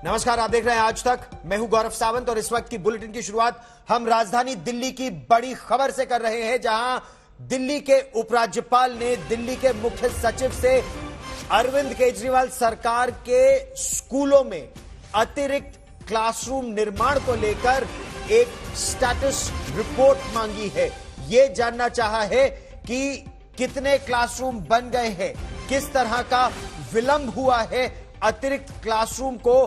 नमस्कार, आप देख रहे हैं आज तक। मैं हूं गौरव सावंत और इस वक्त की बुलेटिन की शुरुआत हम राजधानी दिल्ली की बड़ी खबर से कर रहे हैं, जहां दिल्ली के उपराज्यपाल ने दिल्ली के मुख्य सचिव से अरविंद केजरीवाल सरकार के स्कूलों में अतिरिक्त क्लासरूम निर्माण को लेकर एक स्टेटस रिपोर्ट मांगी है। यह जानना चाहा है कि कितने क्लासरूम बन गए हैं, किस तरह का विलंब हुआ है अतिरिक्त क्लासरूम को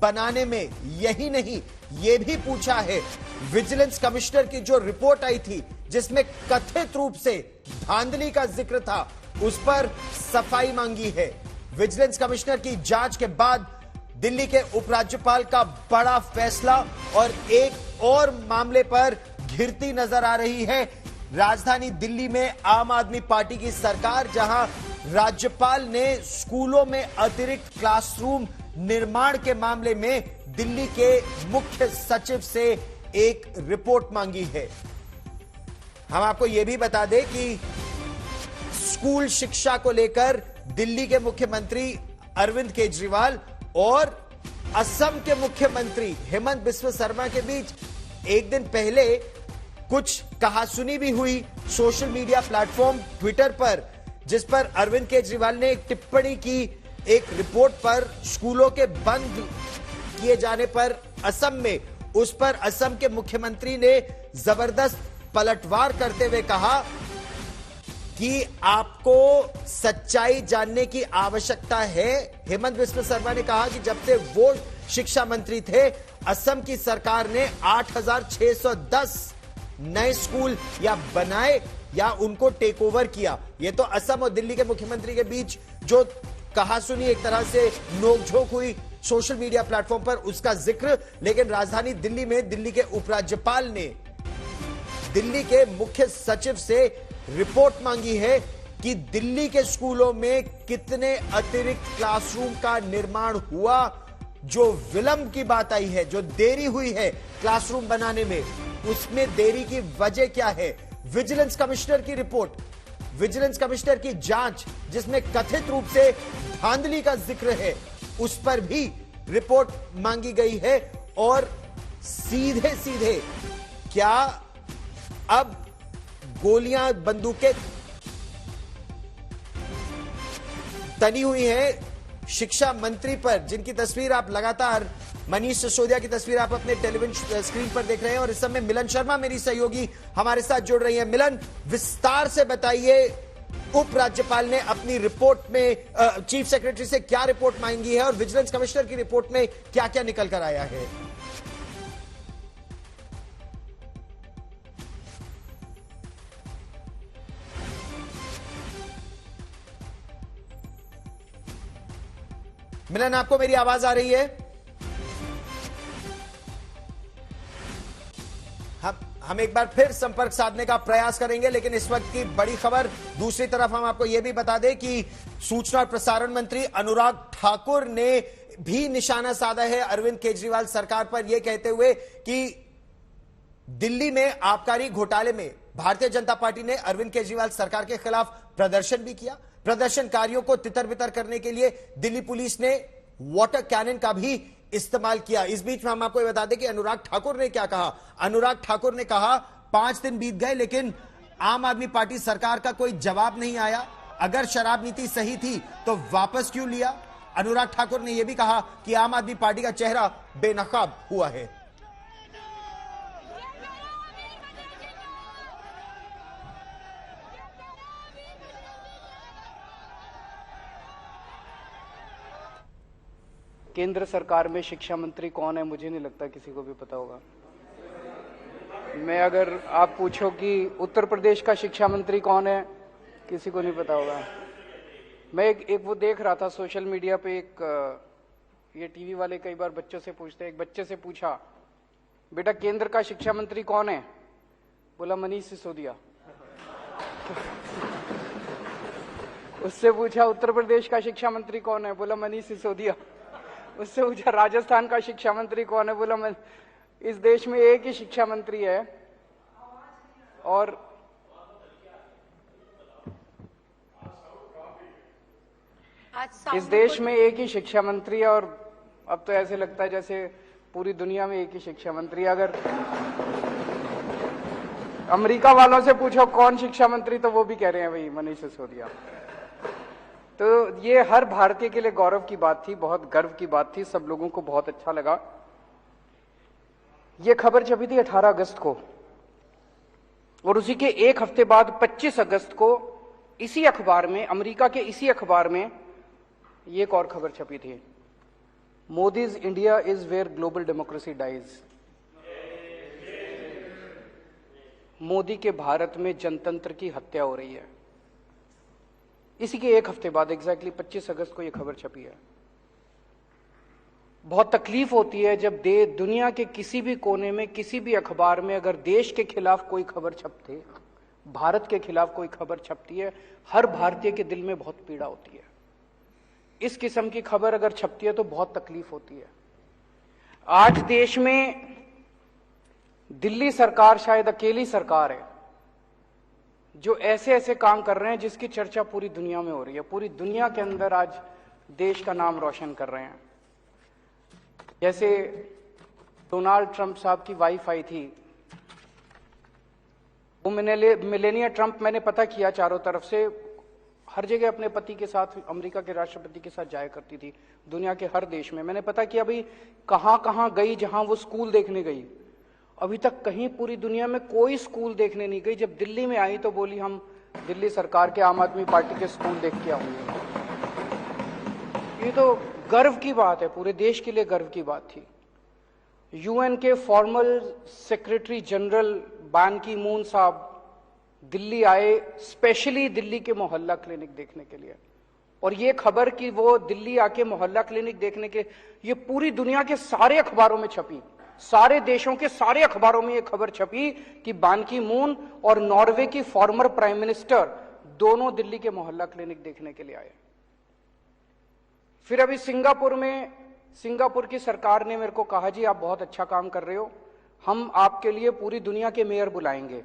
बनाने में। यही नहीं, यह भी पूछा है विजिलेंस कमिश्नर की जो रिपोर्ट आई थी जिसमें कथित रूप से धांधली का जिक्र था, उस पर सफाई मांगी है। विजिलेंस कमिश्नर की जांच के बाद दिल्ली के उपराज्यपाल का बड़ा फैसला और एक और मामले पर घिरती नजर आ रही है राजधानी दिल्ली में आम आदमी पार्टी की सरकार, जहां राज्यपाल ने स्कूलों में अतिरिक्त क्लासरूम निर्माण के मामले में दिल्ली के मुख्य सचिव से एक रिपोर्ट मांगी है। हम आपको यह भी बता दें कि स्कूल शिक्षा को लेकर दिल्ली के मुख्यमंत्री अरविंद केजरीवाल और असम के मुख्यमंत्री हेमंत बिस्वा शर्मा के बीच एक दिन पहले कुछ कहासुनी भी हुई सोशल मीडिया प्लेटफॉर्म ट्विटर पर, जिस पर अरविंद केजरीवाल ने एक टिप्पणी की एक रिपोर्ट पर स्कूलों के बंद किए जाने पर असम में। उस पर असम के मुख्यमंत्री ने जबरदस्त पलटवार करते हुए कहा कि आपको सच्चाई जानने की आवश्यकता है। हेमंत बिस्वा शर्मा ने कहा कि जब से वो शिक्षा मंत्री थे, असम की सरकार ने 8,610 नए स्कूल या बनाए या उनको टेक ओवर किया। यह तो असम और दिल्ली के मुख्यमंत्री के बीच जो कहासुनी, एक तरह से नोकझोंक हुई सोशल मीडिया प्लेटफॉर्म पर, उसका जिक्र। लेकिन राजधानी दिल्ली में दिल्ली के उपराज्यपाल ने दिल्ली के मुख्य सचिव से रिपोर्ट मांगी है कि दिल्ली के स्कूलों में कितने अतिरिक्त क्लासरूम का निर्माण हुआ। जो विलंब की बात आई है, जो देरी हुई है क्लासरूम बनाने में, उसमें देरी की वजह क्या है। विजिलेंस कमिश्नर की रिपोर्ट, विजिलेंस कमिश्नर की जांच जिसमें कथित रूप से धांधली का जिक्र है, उस पर भी रिपोर्ट मांगी गई है। और सीधे सीधे क्या अब गोलियां, बंदूकें तनी हुई हैं शिक्षा मंत्री पर, जिनकी तस्वीर आप लगातार, मनीष सिसोदिया की तस्वीर आप अपने टेलीविजन स्क्रीन पर देख रहे हैं। और इस समय मिलन शर्मा मेरी सहयोगी हमारे साथ जुड़ रही है। मिलन, विस्तार से बताइए, उपराज्यपाल ने अपनी रिपोर्ट में चीफ सेक्रेटरी से क्या रिपोर्ट मांगी है और विजिलेंस कमिश्नर की रिपोर्ट में क्या क्या निकल कर आया है। मिलन, आपको मेरी आवाज आ रही है? हम एक बार फिर संपर्क साधने का प्रयास करेंगे, लेकिन इस वक्त की बड़ी खबर दूसरी तरफ हम आपको यह भी बता दें कि सूचना और प्रसारण मंत्री अनुराग ठाकुर ने भी निशाना साधा है अरविंद केजरीवाल सरकार पर, यह कहते हुए कि दिल्ली में आबकारी घोटाले में भारतीय जनता पार्टी ने अरविंद केजरीवाल सरकार के खिलाफ प्रदर्शन भी किया। प्रदर्शनकारियों को तितर बितर करने के लिए दिल्ली पुलिस ने वाटर कैनन का भी इस्तेमाल किया। इस बीच में हम आपको बता दें कि अनुराग ठाकुर ने क्या कहा। अनुराग ठाकुर ने कहा 5 दिन बीत गए लेकिन आम आदमी पार्टी सरकार का कोई जवाब नहीं आया। अगर शराब नीति सही थी तो वापस क्यों लिया। अनुराग ठाकुर ने यह भी कहा कि आम आदमी पार्टी का चेहरा बेनकाब हुआ है। केंद्र सरकार में शिक्षा मंत्री कौन है, मुझे नहीं लगता किसी को भी पता होगा। मैं अगर आप पूछो कि उत्तर प्रदेश का शिक्षा मंत्री कौन है, किसी को नहीं पता होगा। मैं एक वो देख रहा था सोशल मीडिया पे, ये टीवी वाले कई बार बच्चों से पूछते हैं। एक बच्चे से पूछा, बेटा केंद्र का शिक्षा मंत्री कौन है? बोला मनीष सिसोदिया। उससे पूछा उत्तर प्रदेश का शिक्षा मंत्री कौन है? बोला मनीष सिसोदिया। उससे पूछा राजस्थान का शिक्षा मंत्री कौन है? बोला मैं, इस देश में एक ही शिक्षा मंत्री है और इस देश में एक ही शिक्षा मंत्री है और अब तो ऐसे लगता है जैसे पूरी दुनिया में एक ही शिक्षा मंत्री। अगर अमेरिका वालों से पूछो कौन शिक्षा मंत्री, तो वो भी कह रहे हैं भाई मनीष सिसोदिया। तो ये हर भारतीय के लिए गौरव की बात थी, बहुत गर्व की बात थी, सब लोगों को बहुत अच्छा लगा। ये खबर छपी थी 18 अगस्त को, और उसी के एक हफ्ते बाद 25 अगस्त को इसी अखबार में, अमेरिका के इसी अखबार में ये एक और खबर छपी थी, Modi's India is where global democracy dies. Modi के भारत में जनतंत्र की हत्या हो रही है। इसी के एक हफ्ते बाद एग्जैक्टली 25 अगस्त को यह खबर छपी है। बहुत तकलीफ होती है जब दुनिया के किसी भी कोने में, किसी भी अखबार में अगर देश के खिलाफ कोई खबर छपती, भारत के खिलाफ कोई खबर छपती है, हर भारतीय के दिल में बहुत पीड़ा होती है। इस किस्म की खबर अगर छपती है तो बहुत तकलीफ होती है। आज देश में दिल्ली सरकार शायद अकेली सरकार है जो ऐसे ऐसे काम कर रहे हैं जिसकी चर्चा पूरी दुनिया में हो रही है। पूरी दुनिया के अंदर आज देश का नाम रोशन कर रहे हैं। जैसे डोनाल्ड ट्रंप साहब की वाइफ आई थी, वो मिलेनिया ट्रंप, मैंने पता किया चारों तरफ से, हर जगह अपने पति के साथ, अमेरिका के राष्ट्रपति के साथ जाया करती थी, दुनिया के हर देश में। मैंने पता किया भाई कहां कहां गई, जहां वो स्कूल देखने गई, अभी तक कहीं पूरी दुनिया में कोई स्कूल देखने नहीं गई। जब दिल्ली में आई तो बोली हम दिल्ली सरकार के, आम आदमी पार्टी के स्कूल देख के आऊंगी। ये तो गर्व की बात है, पूरे देश के लिए गर्व की बात थी। यूएन के फॉर्मल सेक्रेटरी जनरल बान की मून साहब दिल्ली आए, स्पेशली दिल्ली के मोहल्ला क्लिनिक देखने के लिए। और ये खबर कि वो दिल्ली आके मोहल्ला क्लिनिक देखने के, ये पूरी दुनिया के सारे अखबारों में छपी, सारे देशों के सारे अखबारों में ये खबर छपी कि बान की मून और नॉर्वे की फॉर्मर प्राइम मिनिस्टर दोनों दिल्ली के मोहल्ला क्लिनिक देखने के लिए आए। फिर अभी सिंगापुर में, सिंगापुर की सरकार ने मेरे को कहा जी आप बहुत अच्छा काम कर रहे हो, हम आपके लिए पूरी दुनिया के मेयर बुलाएंगे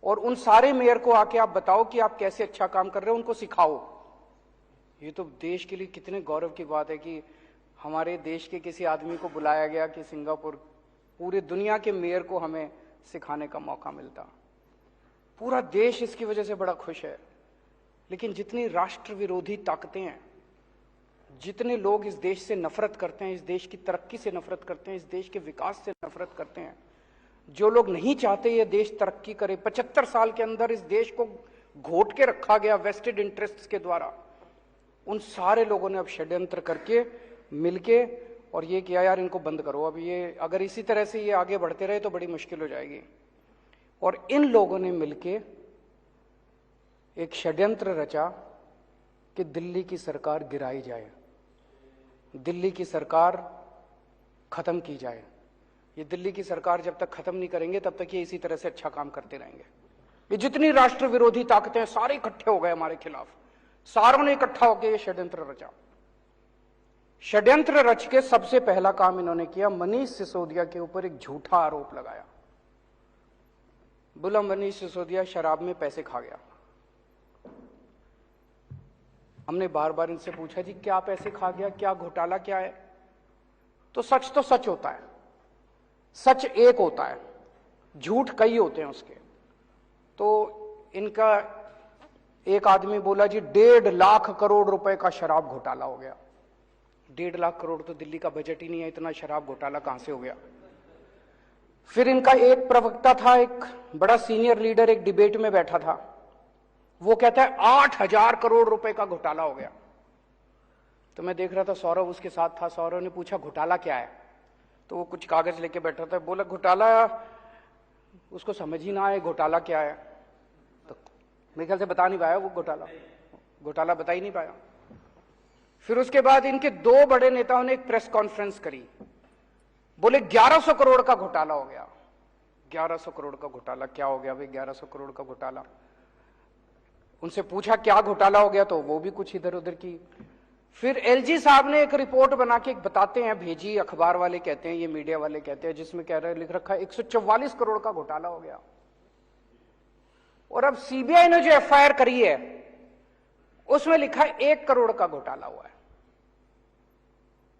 और उन सारे मेयर को आके आप बताओ कि आप कैसे अच्छा काम कर रहे हो, उनको सिखाओ। ये तो देश के लिए कितने गौरव की बात है कि हमारे देश के किसी आदमी को बुलाया गया कि सिंगापुर, पूरे दुनिया के मेयर को हमें सिखाने का मौका मिलता। पूरा देश इसकी वजह से बड़ा खुश है। लेकिन जितनी राष्ट्र विरोधी ताकतें हैं, जितने लोग इस देश से नफरत करते हैं, इस देश की तरक्की से नफरत करते हैं, इस देश के विकास से नफरत करते हैं, जो लोग नहीं चाहते ये देश तरक्की करे, 75 साल के अंदर इस देश को घोट के रखा गया वेस्टेड इंटरेस्ट्स के द्वारा, उन सारे लोगों ने अब षड्यंत्र करके मिलके और ये किया यार इनको बंद करो। अब ये अगर इसी तरह से ये आगे बढ़ते रहे तो बड़ी मुश्किल हो जाएगी। और इन लोगों ने मिलके एक षड्यंत्र रचा कि दिल्ली की सरकार गिराई जाए, दिल्ली की सरकार खत्म की जाए। ये दिल्ली की सरकार जब तक खत्म नहीं करेंगे तब तक ये इसी तरह से अच्छा काम करते रहेंगे। ये जितनी राष्ट्र विरोधी ताकतें सारे इकट्ठे हो गए हमारे खिलाफ, सारों ने इकट्ठा होकर ये षड्यंत्र रचा। षड्यंत्र रच के सबसे पहला काम इन्होंने किया, मनीष सिसोदिया के ऊपर एक झूठा आरोप लगाया। बोला मनीष सिसोदिया शराब में पैसे खा गया। हमने बार बार इनसे पूछा जी क्या पैसे खा गया, क्या घोटाला क्या है? तो सच होता है, सच एक होता है, झूठ कई होते हैं उसके। तो इनका एक आदमी बोला जी 1.5 लाख करोड़ रुपए का शराब घोटाला हो गया। 1.5 लाख करोड़ तो दिल्ली का बजट ही नहीं है, इतना शराब घोटाला कहां से हो गया? फिर इनका एक प्रवक्ता था, एक बड़ा सीनियर लीडर, एक डिबेट में बैठा था, वो कहता है 8,000 करोड़ रुपए का घोटाला हो गया। तो मैं देख रहा था, सौरभ उसके साथ था, सौरभ ने पूछा घोटाला क्या है? तो वो कुछ कागज लेके बैठा था, बोला घोटाला, उसको समझ ही ना आए घोटाला क्या है। तो मेरे ख्याल से बता नहीं पाया वो घोटाला बता ही नहीं पाया। फिर उसके बाद इनके 2 बड़े नेताओं ने एक प्रेस कॉन्फ्रेंस करी, बोले 1100 करोड़ का घोटाला हो गया। 1100 करोड़ का घोटाला क्या हो गया भाई? 1100 करोड़ का घोटाला। उनसे पूछा क्या घोटाला हो गया, तो वो भी कुछ इधर उधर की। फिर एलजी साहब ने एक रिपोर्ट बना के बताते हैं, भेजी, अखबार वाले कहते हैं, ये मीडिया वाले कहते हैं, जिसमें कह रहे लिख रखा है 144 करोड़ का घोटाला हो गया। और अब सीबीआई ने जो एफआईआर करी है उसमें लिखा है 1 करोड़ का घोटाला हुआ है।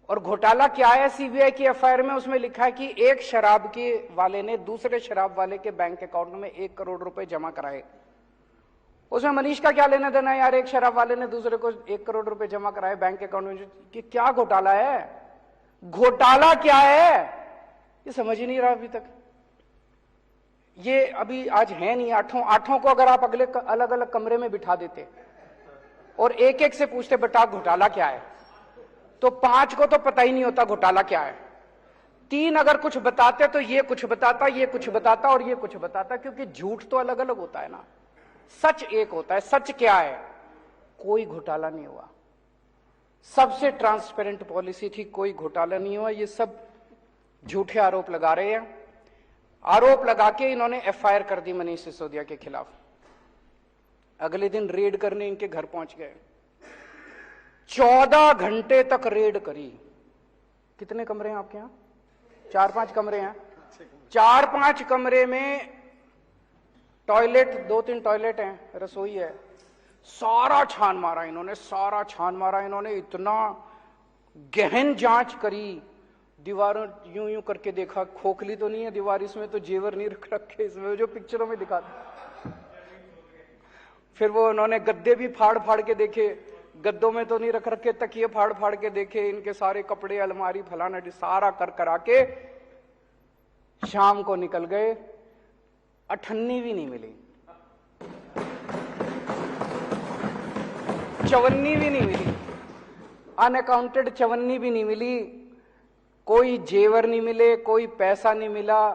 और घोटाला क्या है सीबीआई की एफआईआर में? उसमें लिखा है कि एक शराब के वाले ने दूसरे शराब वाले के बैंक अकाउंट में 1 करोड़ रुपए जमा कराए। उसमें मनीष का क्या लेना देना है यार? एक शराब वाले ने दूसरे को 1 करोड़ रुपए जमा कराए बैंक अकाउंट में, कि क्या घोटाला है? घोटाला क्या है ये समझ ही नहीं रहा अभी तक। ये अभी आज है नहीं, आठों को अगर आप अगले अलग अलग कमरे में बिठा देते और एक एक से पूछते बेटा घोटाला क्या है, तो 5 को तो पता ही नहीं होता घोटाला क्या है। 3 अगर कुछ बताते तो ये कुछ बताता, ये कुछ बताता और ये कुछ बताता, क्योंकि झूठ तो अलग अलग होता है ना, सच एक होता है। सच क्या है? कोई घोटाला नहीं हुआ, सबसे ट्रांसपेरेंट पॉलिसी थी, कोई घोटाला नहीं हुआ। ये सब झूठे आरोप लगा रहे हैं। आरोप लगा के इन्होंने एफआईआर कर दी मनीष सिसोदिया के खिलाफ। अगले दिन रेड करने इनके घर पहुंच गए, 14 घंटे तक रेड करी। कितने कमरे हैं आपके यहां? 4-5 कमरे हैं। 4-5 कमरे में टॉयलेट, 2-3 टॉयलेट हैं, रसोई है। सारा छान मारा इन्होंने, सारा छान मारा इन्होंने। इतना गहन जांच करी, दीवारों यूं यूं करके देखा, खोखली तो नहीं है दीवार, इसमें तो जेवर नहीं रख रखे, इसमें जो पिक्चरों में दिखाते। फिर वो उन्होंने गद्दे भी फाड़ फाड़ के देखे, गद्दों में तो नहीं रख रखे, तकिए फाड़ फाड़ के देखे, इनके सारे कपड़े, अलमारी, फलाना सारा कर करा के शाम को निकल गए। 98 भी नहीं मिली, 54 भी नहीं मिली, अनअकाउंटेड 54 भी नहीं मिली। कोई जेवर नहीं मिले, कोई पैसा नहीं मिला,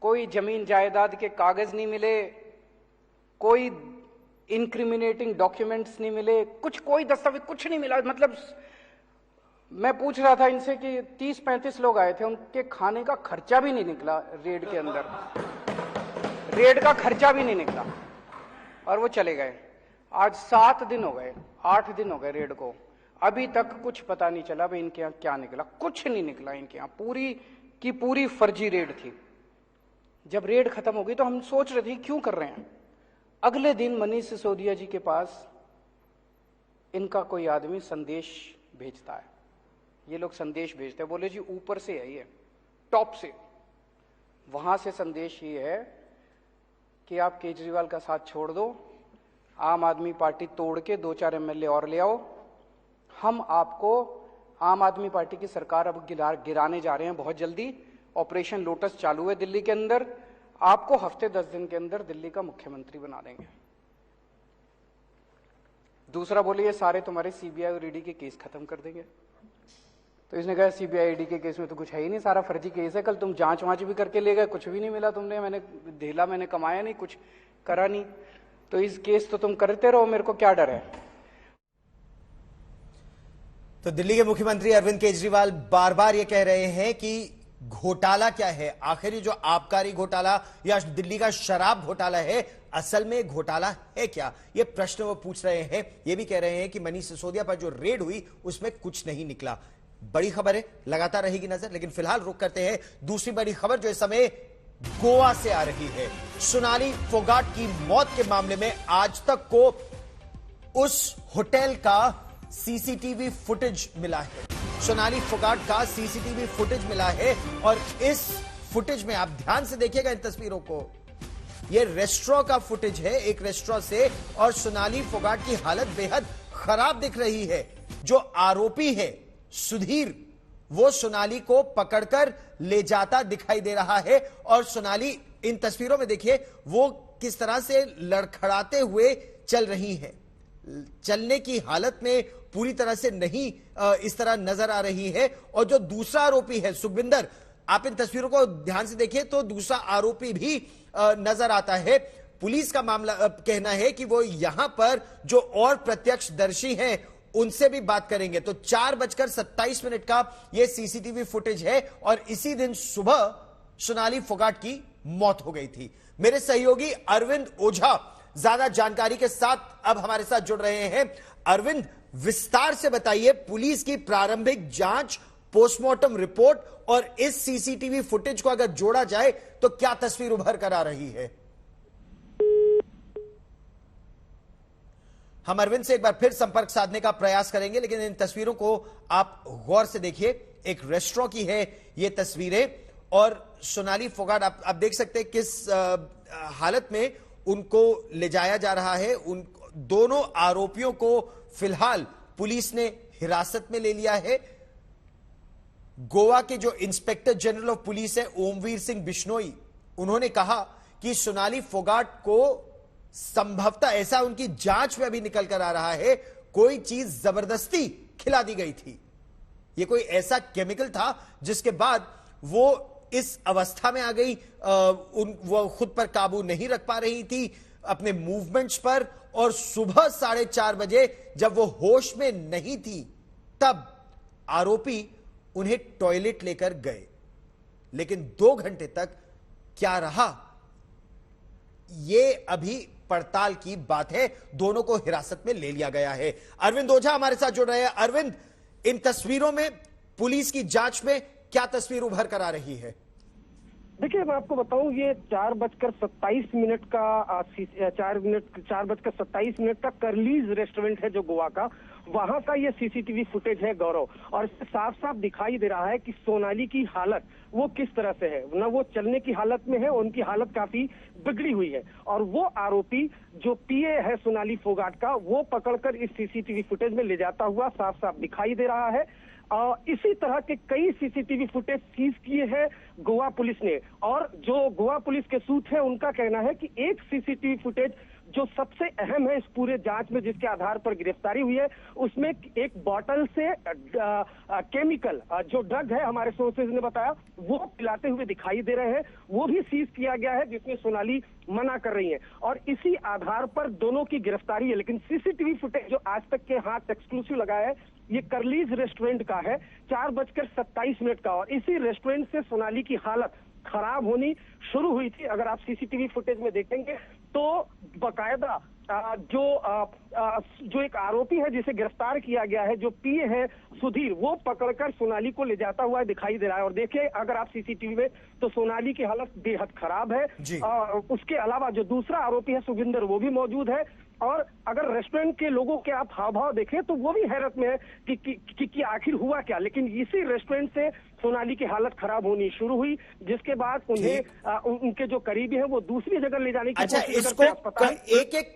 कोई जमीन जायदाद के कागज नहीं मिले, कोई इंक्रिमिनेटिंग डॉक्यूमेंट्स नहीं मिले, कुछ कोई दस्तावेज कुछ नहीं मिला। मतलब मैं पूछ रहा था इनसे कि 30-35 लोग आए थे, उनके खाने का खर्चा भी नहीं निकला रेड के अंदर, रेड का खर्चा भी नहीं निकला और वो चले गए। आज 7 दिन हो गए, 8 दिन हो गए रेड को, अभी तक कुछ पता नहीं चला भाई इनके यहाँ क्या निकला। कुछ नहीं निकला इनके यहाँ, पूरी की पूरी फर्जी रेड थी। जब रेड खत्म हो गई तो हम सोच रहे थे क्यों कर रहे हैं। अगले दिन मनीष सिसोदिया जी के पास इनका कोई आदमी संदेश भेजता है। ये लोग संदेश भेजते हैं, बोले जी ऊपर से है, ये टॉप से, वहां से संदेश ये है कि आप केजरीवाल का साथ छोड़ दो, आम आदमी पार्टी तोड़ के 2-4 एमएलए और ले आओ, हम आपको आम आदमी पार्टी की सरकार अब गिराने जा रहे हैं बहुत जल्दी। ऑपरेशन लोटस चालू है दिल्ली के अंदर, आपको हफ्ते 10 दिन के अंदर दिल्ली का मुख्यमंत्री बना देंगे। दूसरा बोले ये सारे तुम्हारे सीबीआई और ईडी के केस खत्म कर देंगे। तो इसने कहा सीबीआई ईडी के केस में तो कुछ है ही नहीं, सारा फर्जी केस है, कल तुम जांच वांच भी करके ले गए, कुछ भी नहीं मिला तुमने, मैंने कमाया नहीं, कुछ करा नहीं, तो इस केस तो तुम करते रहो, मेरे को क्या डर है। तो दिल्ली के मुख्यमंत्री अरविंद केजरीवाल बार बार ये कह रहे हैं कि घोटाला क्या है, आखिर जो आबकारी घोटाला या दिल्ली का शराब घोटाला है, असल में घोटाला है क्या, ये प्रश्न वो पूछ रहे हैं। ये भी कह रहे हैं कि मनीष सिसोदिया पर जो रेड हुई उसमें कुछ नहीं निकला। बड़ी खबर है, लगातार रहेगी नजर, लेकिन फिलहाल रुक करते हैं दूसरी बड़ी खबर जो इस समय गोवा से आ रही है। सोनाली फोगाट की मौत के मामले में आज तक को उस होटल का सीसीटीवी फुटेज मिला है। सोनाली फोगाट का सीसीटीवी फुटेज मिला है और इस फुटेज में आप ध्यान से देखिएगा इन तस्वीरों को, यह रेस्टोरेंट का फुटेज है, एक रेस्टोरेंट से, और सोनाली फोगाट की हालत बेहद खराब दिख रही है। जो आरोपी है सुधीर, वो सोनाली को पकड़कर ले जाता दिखाई दे रहा है और सोनाली इन तस्वीरों में देखिए वो किस तरह से लड़खड़ाते हुए चल रही है, चलने की हालत में पूरी तरह से नहीं इस तरह नजर आ रही है। और जो दूसरा आरोपी है सुखविंदर, आप इन तस्वीरों को ध्यान से देखिए तो दूसरा आरोपी भी नजर आता है। पुलिस का मामला कहना है कि वो यहां पर जो और प्रत्यक्षदर्शी हैं उनसे भी बात करेंगे। तो 4:27 का यह सीसीटीवी फुटेज है और इसी दिन सुबह सोनाली फोगाट की मौत हो गई थी। मेरे सहयोगी अरविंद ओझा ज्यादा जानकारी के साथ अब हमारे साथ जुड़ रहे हैं। अरविंद, विस्तार से बताइए पुलिस की प्रारंभिक जांच, पोस्टमार्टम रिपोर्ट और इस सीसीटीवी फुटेज को अगर जोड़ा जाए तो क्या तस्वीर उभर कर आ रही है? हम अरविंद से एक बार फिर संपर्क साधने का प्रयास करेंगे, लेकिन इन तस्वीरों को आप गौर से देखिए। एक रेस्टोरेंट की है ये तस्वीरें और सोनाली फोगाट आप देख सकते हैं किस हालत में उनको ले जाया जा रहा है। उन दोनों आरोपियों को फिलहाल पुलिस ने हिरासत में ले लिया है। गोवा के जो इंस्पेक्टर जनरल ऑफ पुलिस है ओमवीर सिंह बिश्नोई, उन्होंने कहा कि सोनाली फोगाट को संभवतः ऐसा उनकी जांच में अभी निकल कर आ रहा है, कोई चीज जबरदस्ती खिला दी गई थी। ये कोई ऐसा केमिकल था जिसके बाद वो इस अवस्था में आ गई। वो खुद पर काबू नहीं रख पा रही थी अपने मूवमेंट्स पर, और सुबह 4:30 बजे जब वो होश में नहीं थी तब आरोपी उन्हें टॉयलेट लेकर गए। लेकिन 2 घंटे तक क्या रहा, यह अभी पड़ताल की बात है। दोनों को हिरासत में ले लिया गया है। अरविंद ओझा हमारे साथ जुड़ रहे हैं। अरविंद, इन तस्वीरों में पुलिस की जांच में क्या तस्वीर उभर कर आ रही है? देखिए, मैं आपको बताऊं, ये 4:27 का 4:27 का कर्लीज रेस्टोरेंट है जो गोवा का, वहां का ये सीसीटीवी फुटेज है गौरव। और इससे साफ साफ दिखाई दे रहा है कि सोनाली की हालत वो किस तरह से है। न वो चलने की हालत में है, उनकी हालत काफी बिगड़ी हुई है। और वो आरोपी जो पीए है सोनाली फोगाट का, वो पकड़कर इस सीसीटीवी फुटेज में ले जाता हुआ साफ साफ दिखाई दे रहा है। इसी तरह के कई सीसीटीवी फुटेज सीज किए हैं गोवा पुलिस ने। और जो गोवा पुलिस के सूत्र है, उनका कहना है कि एक सीसीटीवी फुटेज जो सबसे अहम है इस पूरे जांच में, जिसके आधार पर गिरफ्तारी हुई है, उसमें एक बॉटल से केमिकल जो ड्रग है, हमारे सोर्सेज ने बताया, वो पिलाते हुए दिखाई दे रहे हैं। वो भी सीज किया गया है, जिसमें सोनाली मना कर रही है। और इसी आधार पर दोनों की गिरफ्तारी है। लेकिन सीसीटीवी फुटेज जो आज तक के हाथ एक्सक्लूसिव लगाया है, ये कर्लीज रेस्टोरेंट का है, 4:27 का। और इसी रेस्टोरेंट से सोनाली की हालत खराब होनी शुरू हुई थी। अगर आप सीसीटीवी फुटेज में देखेंगे तो बकायदा जो एक आरोपी है जिसे गिरफ्तार किया गया है, जो पीए है सुधीर, वो पकड़कर सोनाली को ले जाता हुआ दिखाई दे रहा है। और देखिए, अगर आप सीसीटीवी में, तो सोनाली की हालत बेहद खराब है। उसके अलावा जो दूसरा आरोपी है सुखविंदर, वो भी मौजूद है। और अगर रेस्टोरेंट के लोगों के आप हाव भाव देखें तो वो भी हैरत में है कि आखिर हुआ क्या। लेकिन इसी रेस्टोरेंट से सोनाली की हालत खराब होनी शुरू हुई, जिसके बाद उन्हें उनके जो करीबी हैं वो दूसरी जगह ले जाने की अच्छा, इसको एक एक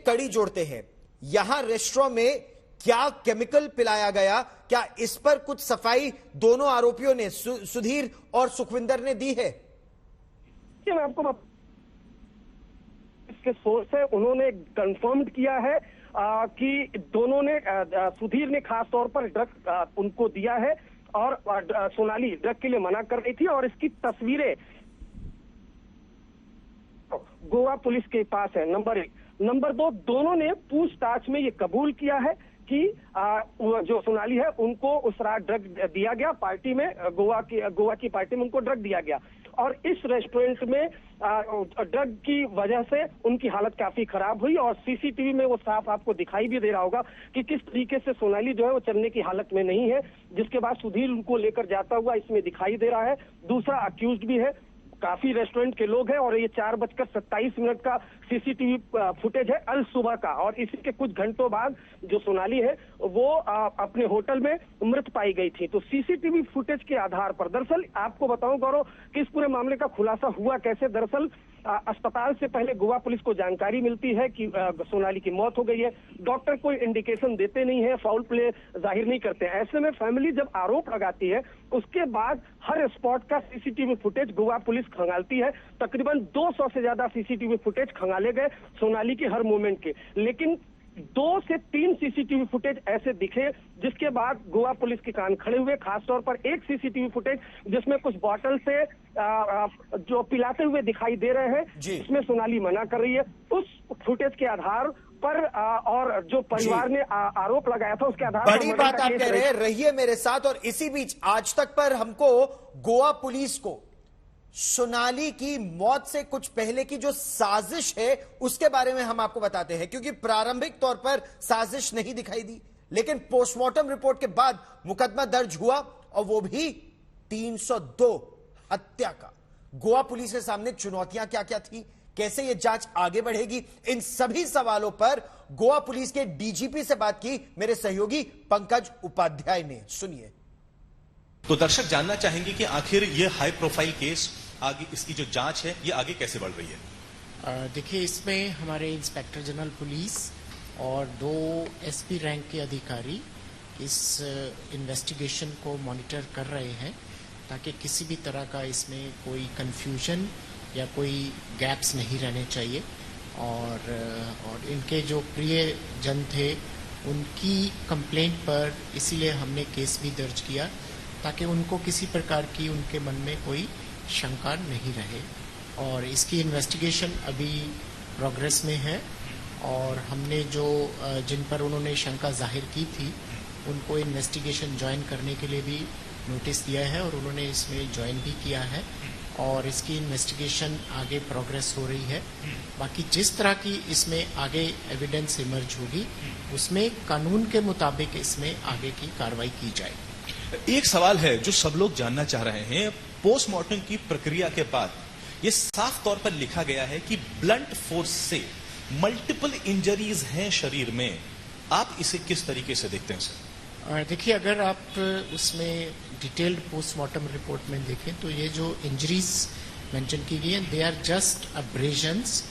कड़ी जोड़ते हैं। यहां रेस्टोरेंट में क्या केमिकल पिलाया गया, क्या इस पर कुछ सफाई दोनों आरोपियों ने, सुधीर और सुखविंदर ने दी है? मैं आपको इसके सोर्स है, उन्होंने कंफर्म किया है कि दोनों ने, सुधीर ने खास तौर पर ड्रग उनको दिया है और सोनाली ड्रग के लिए मना कर रही थी। और इसकी तस्वीरें गोवा पुलिस के पास है, नंबर 1। नंबर 2, दोनों ने पूछताछ में ये कबूल किया है कि जो सोनाली है उनको उस रात ड्रग दिया गया पार्टी में, गोवा की पार्टी में उनको ड्रग दिया गया। और इस रेस्टोरेंट में ड्रग की वजह से उनकी हालत काफी खराब हुई। और सीसीटीवी में वो साफ आपको दिखाई भी दे रहा होगा कि किस तरीके से सोनाली जो है वो चलने की हालत में नहीं है, जिसके बाद सुधीर उनको लेकर जाता हुआ इसमें दिखाई दे रहा है। दूसरा अक्यूज्ड भी है, काफी रेस्टोरेंट के लोग हैं। और ये 4:27 का सीसीटीवी फुटेज है अल सुबह का। और इसी के कुछ घंटों बाद जो सोनाली है वो अपने होटल में मृत पाई गई थी। तो सीसीटीवी फुटेज के आधार पर, दरअसल आपको बताऊं गौरव कि इस पूरे मामले का खुलासा हुआ कैसे। दरअसल अस्पताल से पहले गोवा पुलिस को जानकारी मिलती है कि सोनाली की मौत हो गई है। डॉक्टर कोई इंडिकेशन देते नहीं है, फाउल प्ले जाहिर नहीं करते। ऐसे में फैमिली जब आरोप लगाती है, उसके बाद हर स्पॉट का सीसीटीवी फुटेज गोवा पुलिस खंगालती है। तकरीबन 200 से ज्यादा सीसीटीवी फुटेज खंगाले गए सोनाली के हर मूवमेंट के। लेकिन 2 से 3 सीसीटीवी फुटेज ऐसे दिखे जिसके बाद गोवा पुलिस के कान खड़े हुए। खासतौर पर एक सीसीटीवी फुटेज जिसमें कुछ बॉटल से जो पिलाते हुए दिखाई दे रहे हैं, इसमें सोनाली मना कर रही है। उस फुटेज के आधार पर और जो परिवार ने आरोप लगाया था उसके आधार पर बड़ी बात आप कह रहे हैं, रहिए मेरे साथ। और इसी बीच आज तक पर हमको गोवा पुलिस को सोनाली की मौत से कुछ पहले की जो साजिश है उसके बारे में हम आपको बताते हैं, क्योंकि प्रारंभिक तौर पर साजिश नहीं दिखाई दी, लेकिन पोस्टमार्टम रिपोर्ट के बाद मुकदमा दर्ज हुआ, और वो भी 302 हत्या का। गोवा पुलिस के सामने चुनौतियां क्या क्या थी, कैसे यह जांच आगे बढ़ेगी, इन सभी सवालों पर गोवा पुलिस के डीजीपी से बात की मेरे सहयोगी पंकज उपाध्याय ने। सुनिए। तो दर्शक जानना चाहेंगे कि आखिर ये हाई प्रोफाइल केस आगे, इसकी जो जांच है ये आगे कैसे बढ़ रही है? देखिए, इसमें हमारे इंस्पेक्टर जनरल पुलिस और 2 एसपी रैंक के अधिकारी इस इन्वेस्टिगेशन को मॉनिटर कर रहे हैं ताकि किसी भी तरह का इसमें कोई कंफ्यूजन या कोई गैप्स नहीं रहने चाहिए। और इनके जो प्रिय जन थे उनकी कंप्लेंट पर इसीलिए हमने केस भी दर्ज किया ताकि उनको किसी प्रकार की उनके मन में कोई शंका नहीं रहे। और इसकी इन्वेस्टिगेशन अभी प्रोग्रेस में है और हमने जो जिन पर उन्होंने शंका जाहिर की थी उनको इन्वेस्टिगेशन ज्वाइन करने के लिए भी नोटिस दिया है और उन्होंने इसमें ज्वाइन भी किया है और इसकी इन्वेस्टिगेशन आगे प्रोग्रेस हो रही है। बाकी जिस तरह की इसमें आगे एविडेंस इमर्ज होगी उसमें कानून के मुताबिक इसमें आगे की कार्रवाई की जाएगी। एक सवाल है जो सब लोग जानना चाह रहे हैं, पोस्टमार्टम की प्रक्रिया के बाद यह साफ तौर पर लिखा गया है कि ब्लंट फोर्स से मल्टीपल इंजरीज हैं शरीर में, आप इसे किस तरीके से देखते हैं सर? देखिए, अगर आप उसमें डिटेल्ड पोस्टमार्टम रिपोर्ट में देखें तो ये जो इंजरीज मेंशन की गई हैं दे आर जस्ट अब्रेजन्स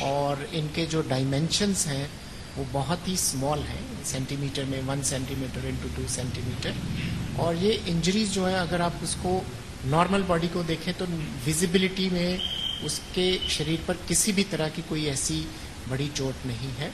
और इनके जो डायमेंशंस हैं वो बहुत ही स्मॉल हैं, सेंटीमीटर में 1 सेंटीमीटर इंटू 2 सेंटीमीटर। और ये इंजरीज जो है अगर आप उसको नॉर्मल बॉडी को देखें तो विजिबिलिटी में उसके शरीर पर किसी भी तरह की कोई ऐसी बड़ी चोट नहीं है।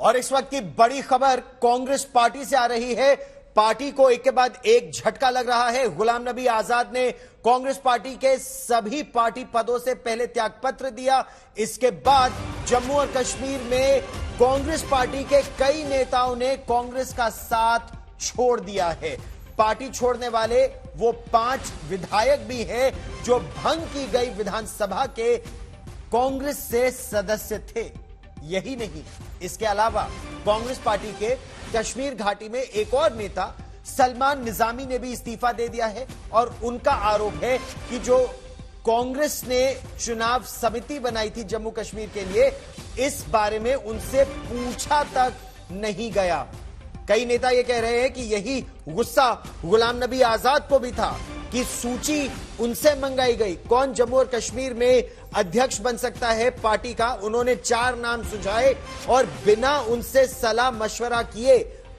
और इस वक्त की बड़ी खबर कांग्रेस पार्टी से आ रही है। पार्टी को एक के बाद एक झटका लग रहा है। गुलाम नबी आजाद ने कांग्रेस पार्टी के सभी पार्टी पदों से पहले त्यागपत्र दिया। इसके बाद जम्मू और कश्मीर में कांग्रेस पार्टी के कई नेताओं ने कांग्रेस का साथ छोड़ दिया है। पार्टी छोड़ने वाले वो 5 विधायक भी हैं जो भंग की गई विधानसभा के कांग्रेस से सदस्य थे। यही नहीं, इसके अलावा कांग्रेस पार्टी के कश्मीर घाटी में एक और नेता सलमान निजामी ने भी इस्तीफा दे दिया है और उनका आरोप है कि जो कांग्रेस ने चुनाव समिति बनाई थी जम्मू कश्मीर के लिए, इस बारे में उनसे पूछा तक नहीं गया। कई नेता यह कह रहे हैं कि यही गुस्सा गुलाम नबी आजाद को भी था कि सूची उनसे मंगाई गई, कौन जम्मू और कश्मीर में अध्यक्ष बन सकता है पार्टी का। उन्होंने 4 नाम सुझाए और बिना उनसे सलाह मशवरा किए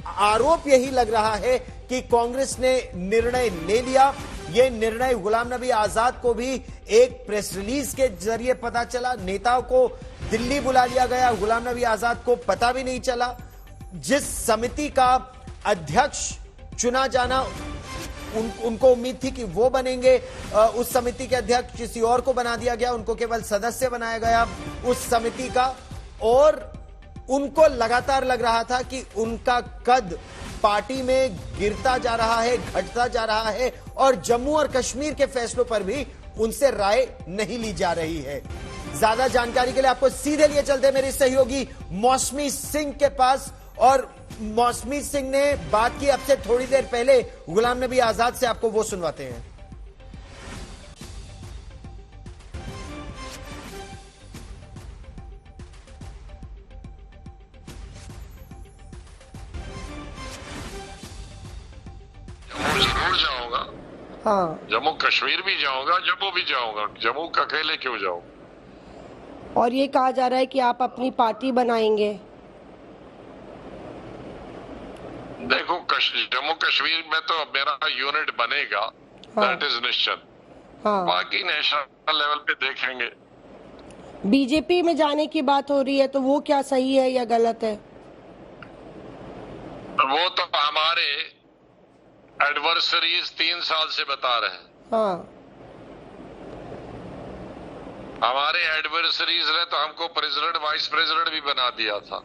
आरोप यही लग रहा है कि कांग्रेस ने निर्णय ले लिया। यह निर्णय गुलाम नबी आजाद को भी एक प्रेस रिलीज के जरिए पता चला। नेताओं को दिल्ली बुला लिया गया, गुलाम नबी आजाद को पता भी नहीं चला। जिस समिति का अध्यक्ष चुना जाना उनको उम्मीद थी कि वो बनेंगे, उस समिति के अध्यक्ष किसी और को बना दिया गया। उनको केवल सदस्य बनाया गया उस समिति का और उनको लगातार लग रहा था कि उनका कद पार्टी में गिरता जा रहा है, घटता जा रहा है और जम्मू और कश्मीर के फैसलों पर भी उनसे राय नहीं ली जा रही है। ज्यादा जानकारी के लिए आपको सीधे लिए चलते मेरे सहयोगी मौसमी सिंह के पास। और मौसमी सिंह ने बात की अब से थोड़ी देर पहले गुलाम नबी आजाद से, आपको वो सुनवाते हैं। जरूर जाऊंगा, हाँ, जम्मू कश्मीर भी जाऊंगा, जम्मू भी जाऊंगा। जम्मू का अकेले क्यों जाऊं? और ये कहा जा रहा है कि आप अपनी पार्टी बनाएंगे। देखो, जम्मू कश्मीर में तो मेरा यूनिट बनेगा, दैट इज निश्चित। हाँ, बाकी नेशनल लेवल पे देखेंगे। बीजेपी में जाने की बात हो रही है तो वो क्या सही है या गलत है? वो तो हमारे एडवर्सरीज 3 साल से बता रहे हैं। हाँ, हमारे एडवर्सरीज ने तो हमको प्रेसिडेंट वाइस प्रेसिडेंट भी बना दिया था।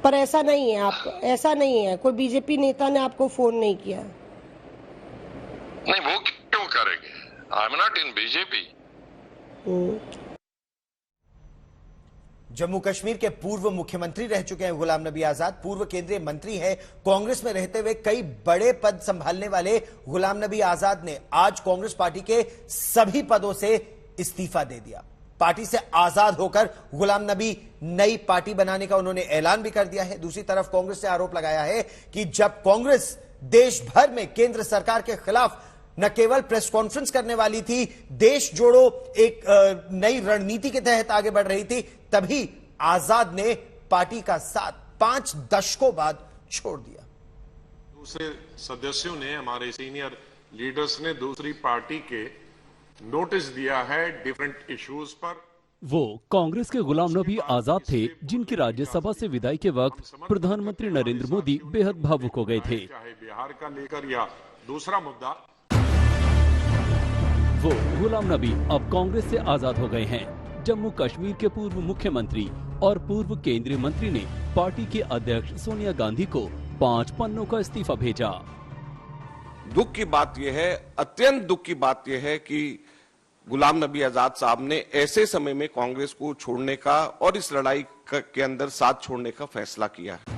पर ऐसा नहीं है, आप ऐसा नहीं है, कोई बीजेपी नेता ने आपको फोन नहीं किया? नहीं, वो क्यों करेंगे? I am not in BJP. Jammu Kashmir के पूर्व मुख्यमंत्री रह चुके हैं गुलाम नबी आजाद, पूर्व केंद्रीय मंत्री हैं। कांग्रेस में रहते हुए कई बड़े पद संभालने वाले गुलाम नबी आजाद ने आज कांग्रेस पार्टी के सभी पदों से इस्तीफा दे दिया। पार्टी से आजाद होकर गुलाम नबी नई पार्टी बनाने का उन्होंने ऐलान भी कर दिया है। दूसरी तरफ कांग्रेस ने आरोप लगाया है कि जब कांग्रेस देश भर में केंद्र सरकार के खिलाफ न केवल प्रेस कॉन्फ्रेंस करने वाली थी, देश जोड़ो एक नई रणनीति के तहत आगे बढ़ रही थी, तभी आजाद ने पार्टी का साथ 5 दशकों बाद छोड़ दिया। दूसरे सदस्यों ने, हमारे सीनियर लीडर्स ने दूसरी पार्टी के नोटिस दिया है डिफरेंट इश्यूज पर। वो कांग्रेस के गुलाम नबी आजाद थे जिनकी राज्यसभा से विदाई के वक्त प्रधानमंत्री नरेंद्र मोदी बेहद भावुक हो गए थे। चाहे बिहार का लेकर या दूसरा मुद्दा, वो गुलाम नबी अब कांग्रेस से आजाद हो गए हैं। जम्मू कश्मीर के पूर्व मुख्यमंत्री और पूर्व केंद्रीय मंत्री ने पार्टी के अध्यक्ष सोनिया गांधी को 5 पन्नों का इस्तीफा भेजा। दुख की बात यह है, अत्यंत दुख की बात यह है कि गुलाम नबी आजाद साहब ने ऐसे समय में कांग्रेस को छोड़ने का और इस लड़ाई के अंदर साथ छोड़ने का फैसला किया है।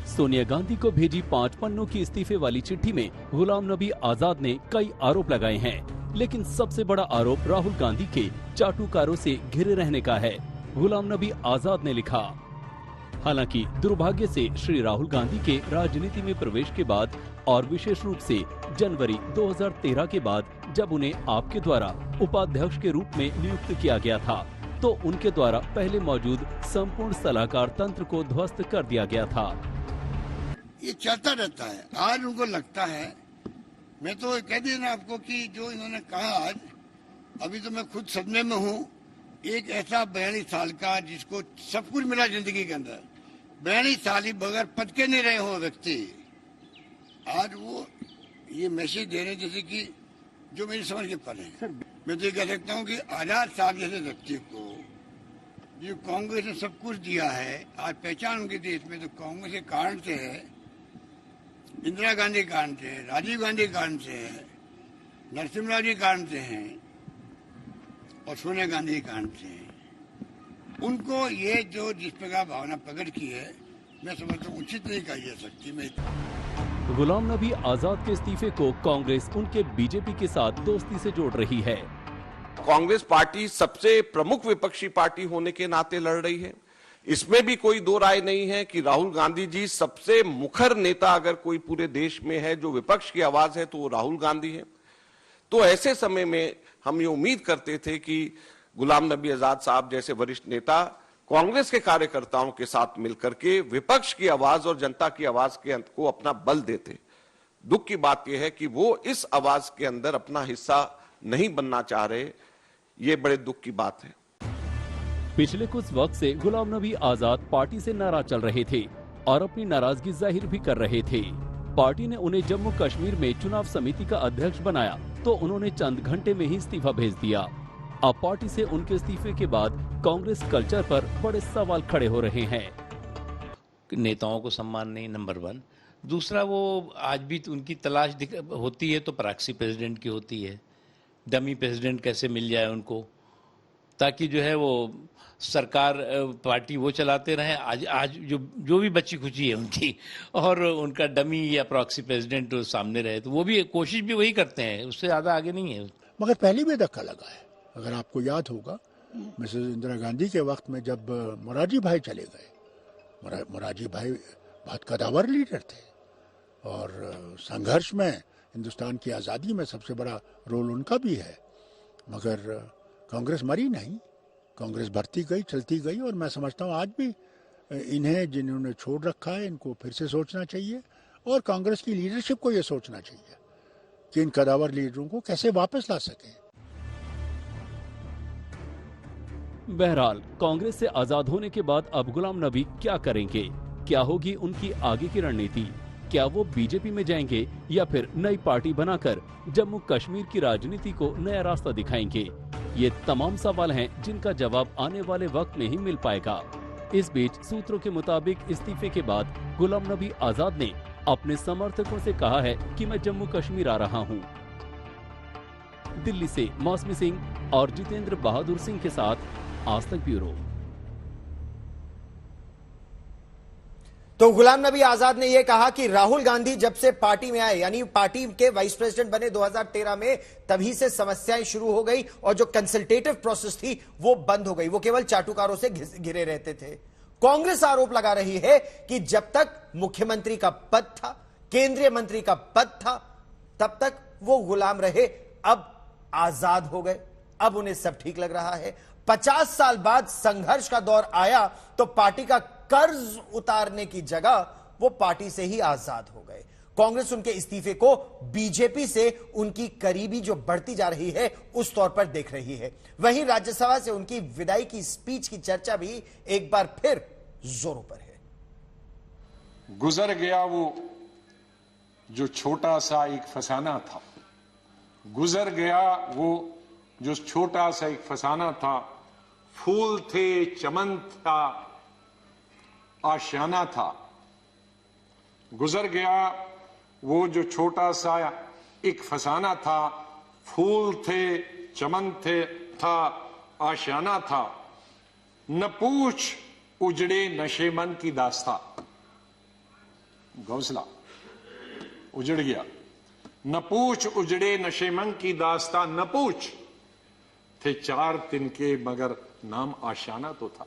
सोनिया गांधी को भेजी 5 पन्नों की इस्तीफे वाली चिट्ठी में गुलाम नबी आजाद ने कई आरोप लगाए हैं, लेकिन सबसे बड़ा आरोप राहुल गांधी के चाटुकारों से घिरे रहने का है। गुलाम नबी आजाद ने लिखा, हालांकि दुर्भाग्य से श्री राहुल गांधी के राजनीति में प्रवेश के बाद और विशेष रूप से जनवरी 2013 के बाद जब उन्हें आपके द्वारा उपाध्यक्ष के रूप में नियुक्त किया गया था, तो उनके द्वारा पहले मौजूद संपूर्ण सलाहकार तंत्र को ध्वस्त कर दिया गया था। ये चलता रहता है। आज उनको लगता है, मैं तो कह दिया ना आपको कि जो इन्होंने कहा आज, अभी तो मैं खुद सदमे में हूँ। एक ऐसा 42 साल का जिसको सब कुछ मिला जिंदगी के अंदर, 42 साल ही बगैर पद के नहीं रहे हो व्यक्ति, आज वो ये मैसेज दे रहे जैसे कि जो मेरी समझ के परे है। मैं तो ये कह सकता हूँ कि आजाद साहब जैसे व्यक्ति को जो कांग्रेस ने सब कुछ दिया है, आज पहचान उनके देश में तो कांग्रेस के कारण से है, इंदिरा गांधी के कारण से है, राजीव गांधी के कारण से है, नरसिम्हा जी के कारण से हैं और सोनिया गांधी के कारण से है। उनको ये जो जिस प्रकार भावना प्रकट की है, मैं समझता हूँ उचित नहीं कही जा सकती। मैं गुलाम नबी आजाद के इस्तीफे को कांग्रेस उनके बीजेपी के साथ दोस्ती से जोड़ रही है। कांग्रेस पार्टी सबसे प्रमुख विपक्षी पार्टी होने के नाते लड़ रही है। इसमें भी कोई दो राय नहीं है कि राहुल गांधी जी सबसे मुखर नेता अगर कोई पूरे देश में है जो विपक्ष की आवाज है तो वो राहुल गांधी है। तो ऐसे समय में हम ये उम्मीद करते थे कि गुलाम नबी आजाद साहब जैसे वरिष्ठ नेता कांग्रेस के कार्यकर्ताओं के साथ मिलकर के विपक्ष की आवाज और जनता की आवाज के को अपना बल देते। दुख की बात यह है कि वो इस आवाज के अंदर अपना हिस्सा नहीं बनना चाह रहे। ये बड़े दुख की बात है। पिछले कुछ वक्त से गुलाम नबी आजाद पार्टी से नाराज चल रहे थे और अपनी नाराजगी जाहिर भी कर रहे थे। पार्टी ने उन्हें जम्मू कश्मीर में चुनाव समिति का अध्यक्ष बनाया तो उन्होंने चंद घंटे में ही इस्तीफा भेज दिया। अब पार्टी से उनके इस्तीफे के बाद कांग्रेस कल्चर पर बड़े सवाल खड़े हो रहे हैं। नेताओं को सम्मान नहीं, नंबर 1। दूसरा, वो आज भी उनकी तलाश होती है तो प्रॉक्सी प्रेसिडेंट की होती है। डमी प्रेसिडेंट कैसे मिल जाए उनको, ताकि जो है वो सरकार पार्टी वो चलाते रहें। आज जो भी बच्ची खुची है उनकी, और उनका डमी या प्रॉक्सी प्रेसिडेंट सामने रहे, तो वो भी कोशिश भी वही करते हैं, उससे ज्यादा आगे नहीं है। मगर पहले भी धक्का लगा है। अगर आपको याद होगा, मिसेस इंदिरा गांधी के वक्त में जब मोरारजी भाई चले गए, मोरारजी भाई बहुत कदावर लीडर थे और संघर्ष में हिंदुस्तान की आज़ादी में सबसे बड़ा रोल उनका भी है। मगर कांग्रेस मरी नहीं, कांग्रेस बढ़ती गई, चलती गई। और मैं समझता हूँ आज भी इन्हें जिन्होंने छोड़ रखा है इनको फिर से सोचना चाहिए और कांग्रेस की लीडरशिप को ये सोचना चाहिए कि इन कदावर लीडरों को कैसे वापस ला सकें। बहरहाल, कांग्रेस से आजाद होने के बाद अब गुलाम नबी क्या करेंगे? क्या होगी उनकी आगे की रणनीति? क्या वो बीजेपी में जाएंगे या फिर नई पार्टी बनाकर जम्मू कश्मीर की राजनीति को नया रास्ता दिखाएंगे? ये तमाम सवाल हैं जिनका जवाब आने वाले वक्त में ही मिल पाएगा। इस बीच सूत्रों के मुताबिक इस्तीफे के बाद गुलाम नबी आजाद ने अपने समर्थकों से कहा है कि मैं जम्मू कश्मीर आ रहा हूँ। दिल्ली से मौसमी सिंह और जितेंद्र बहादुर सिंह के साथ आज तक ब्यूरो। तो गुलाम नबी आजाद ने यह कहा कि राहुल गांधी जब से पार्टी में आए, यानी पार्टी के वाइस प्रेसिडेंट बने 2013 में, तभी से समस्याएं शुरू हो गई और जो कंसल्टेटिव प्रोसेस थी वो बंद हो गई। वो केवल चाटुकारों से घिरे रहते थे। कांग्रेस आरोप लगा रही है कि जब तक मुख्यमंत्री का पद था, केंद्रीय मंत्री का पद था, तब तक वो गुलाम रहे, अब आजाद हो गए, अब उन्हें सब ठीक लग रहा है। 50 साल बाद संघर्ष का दौर आया तो पार्टी का कर्ज उतारने की जगह वो पार्टी से ही आजाद हो गए। कांग्रेस उनके इस्तीफे को बीजेपी से उनकी करीबी जो बढ़ती जा रही है उस तौर पर देख रही है। वहीं राज्यसभा से उनकी विदाई की स्पीच की चर्चा भी एक बार फिर जोरों पर है। गुजर गया वो जो छोटा सा एक फसाना था, गुजर गया वो जो छोटा सा एक फसाना था, फूल थे, चमन था, आशियाना था। गुजर गया वो जो छोटा सा एक फसाना था, फूल थे, चमन थे, था, आशियाना था। न पूछ उजड़े नशे मन की दास्ता, घोंसला उजड़ गया। न पूछ उजड़े नशे मन की दास्ता, न पूछ थे 4 तिनके मगर नाम आशियाना तो था।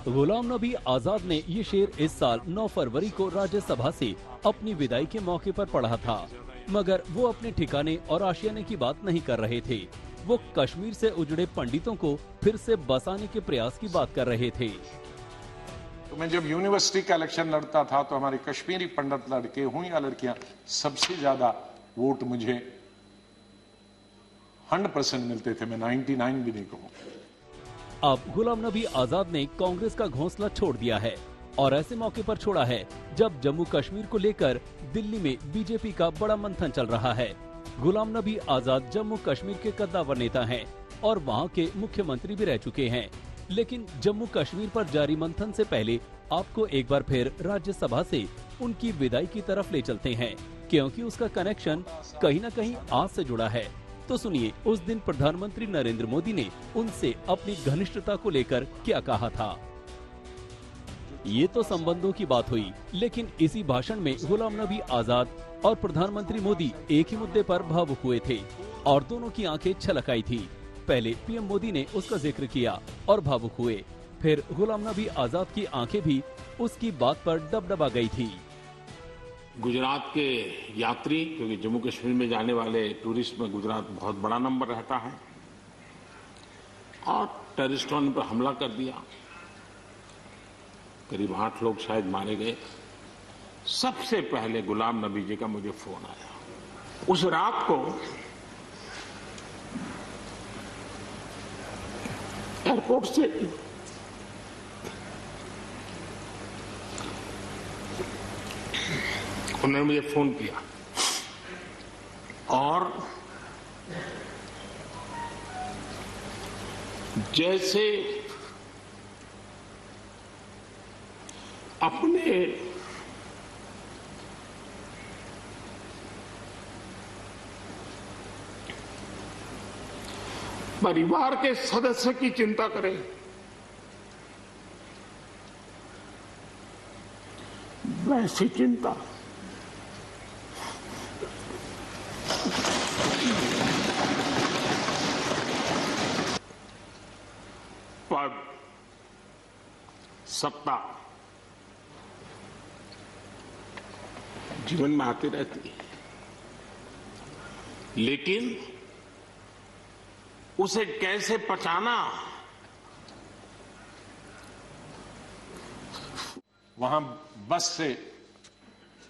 गुलाम नबी आजाद ने ये शेर इस साल 9 फरवरी को राज्यसभा से अपनी विदाई के मौके पर पढ़ा था, मगर वो अपने ठिकाने और आशियाने की बात नहीं कर रहे थे। वो कश्मीर से उजड़े पंडितों को फिर से बसाने के प्रयास की बात कर रहे थे। तो मैं जब यूनिवर्सिटी का इलेक्शन लड़ता था तो हमारे कश्मीरी पंडित लड़के हों या लड़कियां, सबसे ज्यादा वोट मुझे 100% मिलते थे। मैं 99 भी नहीं कहूं। अब गुलाम नबी आजाद ने कांग्रेस का घोंसला छोड़ दिया है और ऐसे मौके पर छोड़ा है जब जम्मू कश्मीर को लेकर दिल्ली में बीजेपी का बड़ा मंथन चल रहा है। गुलाम नबी आजाद जम्मू कश्मीर के कद्दावर नेता हैं और वहां के मुख्यमंत्री भी रह चुके हैं, लेकिन जम्मू कश्मीर पर जारी मंथन से पहले आपको एक बार फिर राज्यसभा से उनकी विदाई की तरफ ले चलते हैं, क्योंकि उसका कनेक्शन कहीं न कहीं आज से जुड़ा है। तो सुनिए उस दिन प्रधानमंत्री नरेंद्र मोदी ने उनसे अपनी घनिष्ठता को लेकर क्या कहा था। ये तो संबंधों की बात हुई, लेकिन इसी भाषण में गुलाम नबी आजाद और प्रधानमंत्री मोदी एक ही मुद्दे पर भावुक हुए थे और दोनों की आंखें छलक आई थी। पहले पीएम मोदी ने उसका जिक्र किया और भावुक हुए, फिर गुलाम नबी आजाद की आंखें भी उसकी बात पर डबडबा गई थी। गुजरात के यात्री, क्योंकि जम्मू कश्मीर में जाने वाले टूरिस्ट में गुजरात बहुत बड़ा नंबर रहता है, और टेररिस्टों ने पर हमला कर दिया, करीब 8 लोग शायद मारे गए। सबसे पहले गुलाम नबी जी का मुझे फोन आया। उस रात को एयरपोर्ट से उन्होंने मुझे फोन किया और जैसे अपने परिवार के सदस्य की चिंता करें, वैसी चिंता पद, सत्ता जीवन में आती रहती है, लेकिन उसे कैसे पचाना। वहां बस से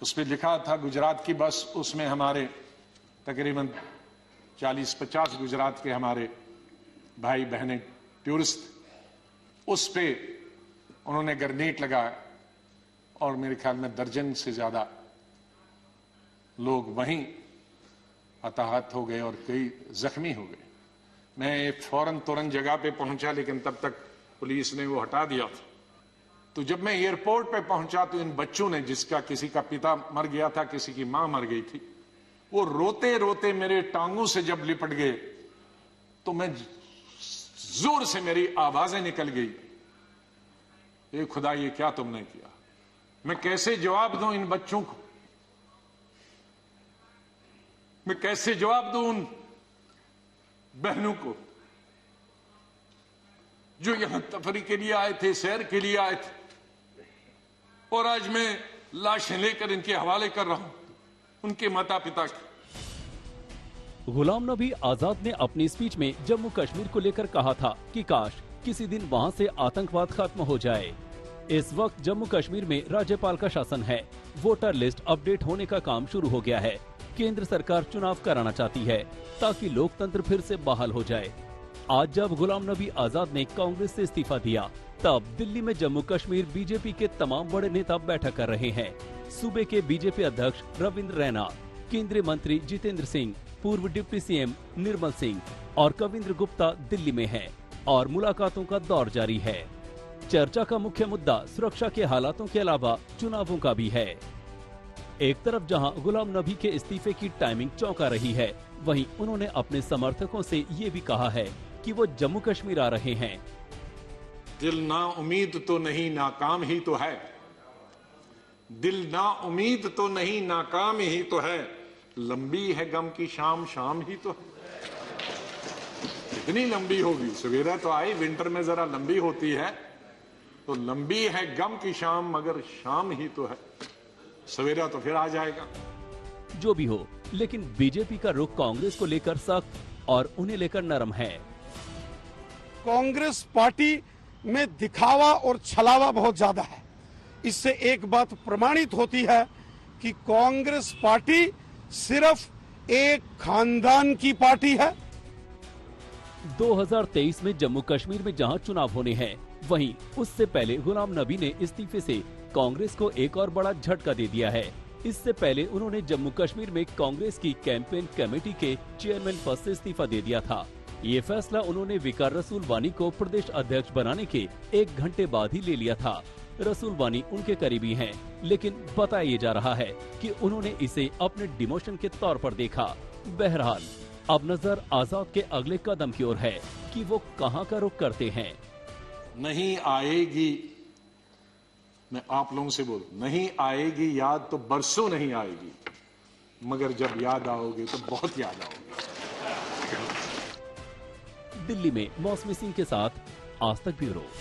उस पर लिखा था गुजरात की बस, उसमें हमारे तकरीबन 40-50 गुजरात के हमारे भाई बहनें टूरिस्ट, उस पे उन्होंने ग्रेनेड लगाया और मेरे ख्याल में दर्जन से ज्यादा लोग वहीं हताहत हो गए और कई जख्मी हो गए। मैं फौरन तुरंत जगह पे पहुंचा, लेकिन तब तक पुलिस ने वो हटा दिया था। तो जब मैं एयरपोर्ट पे पहुंचा तो इन बच्चों ने, जिसका किसी का पिता मर गया था, किसी की मां मर गई थी, वो रोते रोते मेरे टांगों से जब लिपट गए तो मैं जोर से मेरी आवाजें निकल गई, ए खुदा ये क्या तुमने किया। मैं कैसे जवाब दूं इन बच्चों को? मैं कैसे जवाब दूं उन बहनों को जो यहां तफरी के लिए आए थे, सैर के लिए आए थे, और आज मैं लाशें लेकर इनके हवाले कर रहा हूं उनके माता पिता की। गुलाम नबी आजाद ने अपनी स्पीच में जम्मू कश्मीर को लेकर कहा था कि काश किसी दिन वहां से आतंकवाद खत्म हो जाए। इस वक्त जम्मू कश्मीर में राज्यपाल का शासन है। वोटर लिस्ट अपडेट होने का काम शुरू हो गया है। केंद्र सरकार चुनाव कराना चाहती है ताकि लोकतंत्र फिर से बहाल हो जाए। आज जब गुलाम नबी आजाद ने कांग्रेस से इस्तीफा दिया, तब दिल्ली में जम्मू कश्मीर बीजेपी के तमाम बड़े नेता बैठक कर रहे हैं। सूबे के बीजेपी अध्यक्ष रविंद्र रैना, केंद्रीय मंत्री जितेंद्र सिंह, पूर्व डिप्टी सीएम निर्मल सिंह और कविंद्र गुप्ता दिल्ली में हैं और मुलाकातों का दौर जारी है। चर्चा का मुख्य मुद्दा सुरक्षा के हालातों के अलावा चुनावों का भी है। एक तरफ जहां गुलाम नबी के इस्तीफे की टाइमिंग चौंका रही है, वहीं उन्होंने अपने समर्थकों से ये भी कहा है कि वो जम्मू कश्मीर आ रहे हैं। दिल ना उम्मीद तो नहीं, नाकाम ही तो है। दिल ना उम्मीद तो नहीं, नाकाम ही तो है। लंबी है गम की शाम, शाम ही तो है। कितनी लंबी होगी? सवेरा तो आई, विंटर में जरा लंबी होती है, तो लंबी है गम की शाम, मगर शाम ही तो है। सवेरा तो फिर आ जाएगा। जो भी हो, लेकिन बीजेपी का रुख कांग्रेस को लेकर सख्त और उन्हें लेकर नरम है। कांग्रेस पार्टी में दिखावा और छलावा बहुत ज्यादा है। इससे एक बात प्रमाणित होती है कि कांग्रेस पार्टी सिर्फ एक खानदान की पार्टी है। 2023 में जम्मू कश्मीर में जहां चुनाव होने हैं, वहीं उससे पहले गुलाम नबी ने इस्तीफे से कांग्रेस को एक और बड़ा झटका दे दिया है। इससे पहले उन्होंने जम्मू कश्मीर में कांग्रेस की कैंपेन कमेटी के चेयरमैन पद से इस्तीफा दे दिया था। ये फैसला उन्होंने विकार रसूल वानी को प्रदेश अध्यक्ष बनाने के 1 घंटे बाद ही ले लिया था। रसूल वानी उनके करीबी हैं, लेकिन बताया ये जा रहा है कि उन्होंने इसे अपने डिमोशन के तौर पर देखा। बहरहाल अब नजर आजाद के अगले कदम की ओर है कि वो कहां का रुख करते हैं। नहीं आएगी, मैं आप लोगों से बोलूं, नहीं आएगी याद तो बरसों नहीं आएगी, मगर जब याद आओगे तो बहुत याद आओगे। दिल्ली में मौसमी सिंह के साथ आज तक ब्यूरो।